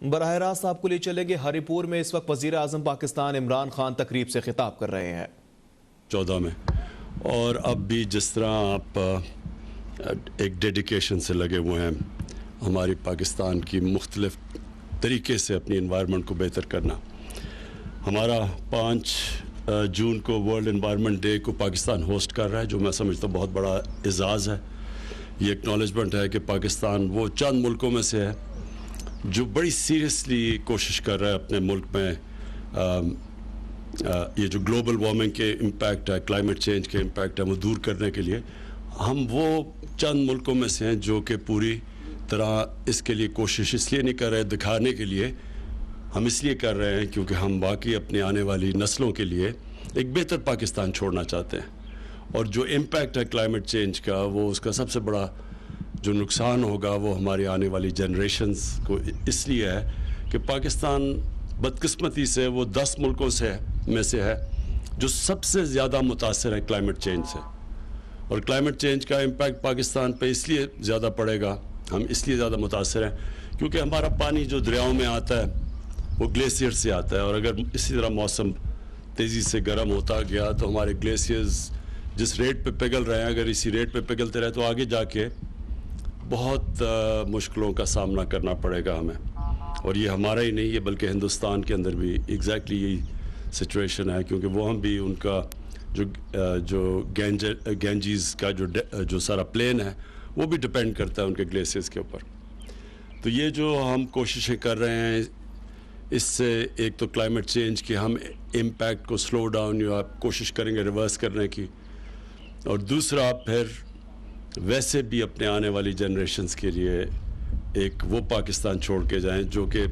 براہ راست آپ کو لے چلیں گے ہری پور میں اس وقت وزیر اعظم پاکستان عمران خان تقریب سے خطاب کر رہے ہیں 14 میں، اور اب بھی جس طرح آپ ایک ڈیڈیکیشن سے لگے ہوئے ہیں ہماری پاکستان کی مختلف طریقے سے اپنی انوائرمنٹ کو بہتر کرنا. ہمارا 5 جون کو ورلڈ انوائرمنٹ ڈے کو پاکستان ہوسٹ کر رہا ہے، جو میں سمجھتا ہوں بہت بڑا اعزاز ہے. یہ اکنالجمنٹ ہے کہ پاکستان وہ چند ملکوں میں سے ہے جو بڑی سیریسلی کوشش کر رہا ہے اپنے ملک میں یہ جو گلوبل وارمنگ کے امپیکٹ ہے، کلائمیٹ چینج کے امپیکٹ ہے، وہ دور کرنے کے لیے. ہم وہ چند ملکوں میں سے ہیں جو کہ پوری طرح اس کے لیے کوشش اس لیے نہیں کر رہے دکھانے کے لیے، ہم اس لیے کر رہے ہیں کیونکہ ہم واقعی اپنے آنے والی نسلوں کے لیے ایک بہتر پاکستان چھوڑنا چاہتے ہیں. اور جو امپیکٹ ہے کلائمیٹ چینج کا، وہ اس کا سب سے بڑا جو نقصان ہوگا وہ ہماری آنے والی جنریشنز کو اس لیے ہے کہ پاکستان بدقسمتی سے وہ 10 ملکوں میں سے ہے جو سب سے زیادہ متاثر ہے کلائمیٹ چینج سے. اور کلائمیٹ چینج کا امپیکٹ پاکستان پہ اس لیے زیادہ پڑے گا، ہم اس لیے زیادہ متاثر ہیں کیونکہ ہمارا پانی جو دریاؤں میں آتا ہے وہ گلیشیئر سے آتا ہے. اور اگر اسی طرح موسم تیزی سے گرم ہوتا گیا تو ہمارے گلیشیئرز جس ریٹ پہ پگھل رہے ہیں، اگر اسی ریٹ پہ پگھلتے رہے تو آگے جا کے بہت مشکلوں کا سامنا کرنا پڑے گا ہمیں. اور یہ ہمارا ہی نہیں ہے بلکہ ہندوستان کے اندر بھی ایگزیکٹلی یہی سچویشن ہے، کیونکہ وہ ہم بھی ان کا جو گینجیز کا جو سارا پلین ہے وہ بھی ڈپینڈ کرتا ہے ان کے گلیشیئرز کے اوپر. تو یہ جو ہم کوششیں کر رہے ہیں اس سے ایک تو کلائمیٹ چینج کے ہم امپیکٹ کو سلو ڈاؤن یا کوشش کریں گے ریورس کرنے کی، اور دوسرا پھر ویسے بھی اپنے آنے والی جنریشنز کے لیے ایک وہ پاکستان چھوڑ کے جائیں جو کہ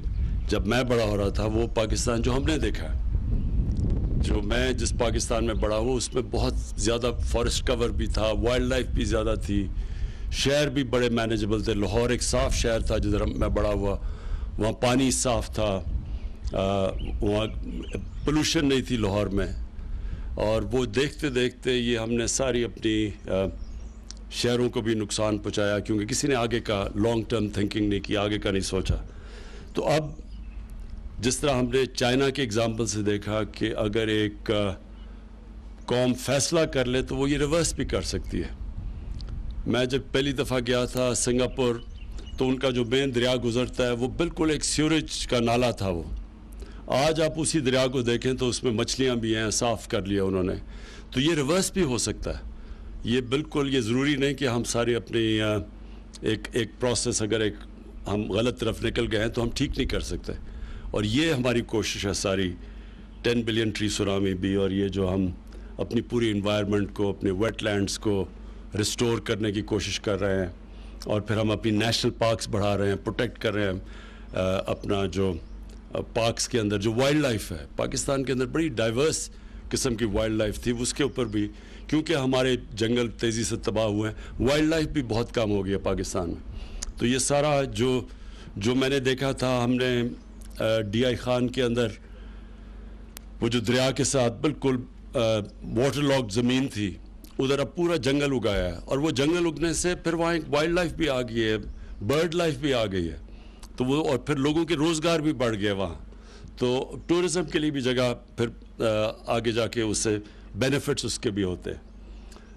جب میں بڑا ہو رہا تھا وہ پاکستان جو ہم نے دیکھا ہے. جو میں جس پاکستان میں بڑا ہوں اس میں بہت زیادہ فارسٹ کور بھی تھا، وائلڈ لائف بھی زیادہ تھی، شہر بھی بڑے مینیجبل تھے. لاہور ایک صاف شہر تھا جدھر میں بڑا ہوا، وہاں پانی صاف تھا، وہاں پولوشن نہیں تھی لاہور میں. اور وہ دیکھتے دیکھتے یہ ہم نے ساری اپنی شہروں کو بھی نقصان پہنچایا کیونکہ کسی نے آگے کا لانگ ٹرم تھنکنگ نہیں کی، آگے کا نہیں سوچا. تو اب جس طرح ہم نے چائنا کے اگزامپل سے دیکھا کہ اگر ایک قوم فیصلہ کر لے تو وہ یہ ریورس بھی کر سکتی ہے. میں جب پہلی دفعہ گیا تھا سنگاپور تو ان کا جو مین دریا گزرتا ہے وہ بالکل ایک سیوریج کا نالا تھا. وہ آج آپ اسی دریا کو دیکھیں تو اس میں مچھلیاں بھی ہیں، صاف کر لیا انہوں نے. تو یہ ریورس بھی ہو سکتا ہے. یہ بالکل یہ ضروری نہیں کہ ہم سارے اپنی ایک پروسیس اگر ہم غلط طرف نکل گئے ہیں تو ہم ٹھیک نہیں کر سکتے. اور یہ ہماری کوشش ہے ساری 10 بلین ٹری سونامی بھی، اور یہ جو ہم اپنی پوری انوائرمنٹ کو، اپنے ویٹ لینڈز کو ریسٹور کرنے کی کوشش کر رہے ہیں. اور پھر ہم اپنی نیشنل پارکس بڑھا رہے ہیں، پروٹیکٹ کر رہے ہیں اپنا جو پارکس کے اندر جو وائلڈ لائف ہے. پاکستان کے اندر بڑی ڈائیورس قسم کی وائلڈ لائف تھی، اس کے اوپر بھی کیونکہ ہمارے جنگل تیزی سے تباہ ہوئے ہیں، وائلڈ لائف بھی بہت کم ہو گیا پاکستان میں. تو یہ سارا جو میں نے دیکھا تھا، ہم نے ڈی آئی خان کے اندر وہ جو دریا کے ساتھ بالکل واٹر لاک زمین تھی، ادھر اب پورا جنگل اگایا ہے. اور وہ جنگل اگنے سے پھر وہاں ایک وائلڈ لائف بھی آ گئی ہے، برڈ لائف بھی آ گئی ہے. تو وہ اور پھر لوگوں کے روزگار بھی بڑھ گئے وہاں. تو ٹورزم کے لیے بھی جگہ پھر آگے جا کے اس سے بینیفٹس اس کے بھی ہوتے ہیں.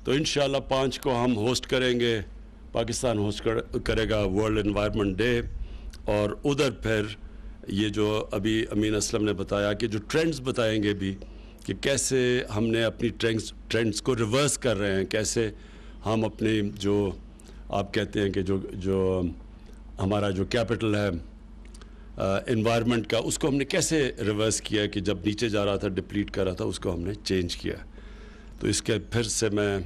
تو انشاءاللہ 5 کو ہم ہوسٹ کریں گے، پاکستان ہوسٹ کرے گا ورلڈ انوائرمنٹ ڈے. اور ادھر پھر یہ جو ابھی امین اسلم نے بتایا کہ جو ٹرینڈز بتائیں گے بھی کہ کیسے ہم نے اپنی ٹرینڈز کو ریورس کر رہے ہیں، کیسے ہم اپنے جو آپ کہتے ہیں کہ جو ہمارا جو کیپٹل ہے انوائرمنٹ کا، اس کو ہم نے کیسے ریورس کیا کہ جب نیچے جا رہا تھا ڈپلیٹ کر رہا تھا، اس کو ہم نے چینج کیا. تو اس کے پھر سے میں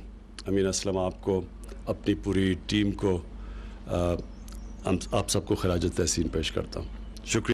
امین اسلم آپ کو، اپنی پوری ٹیم کو، آپ سب کو خراج تحسین پیش کرتا ہوں. شکریہ.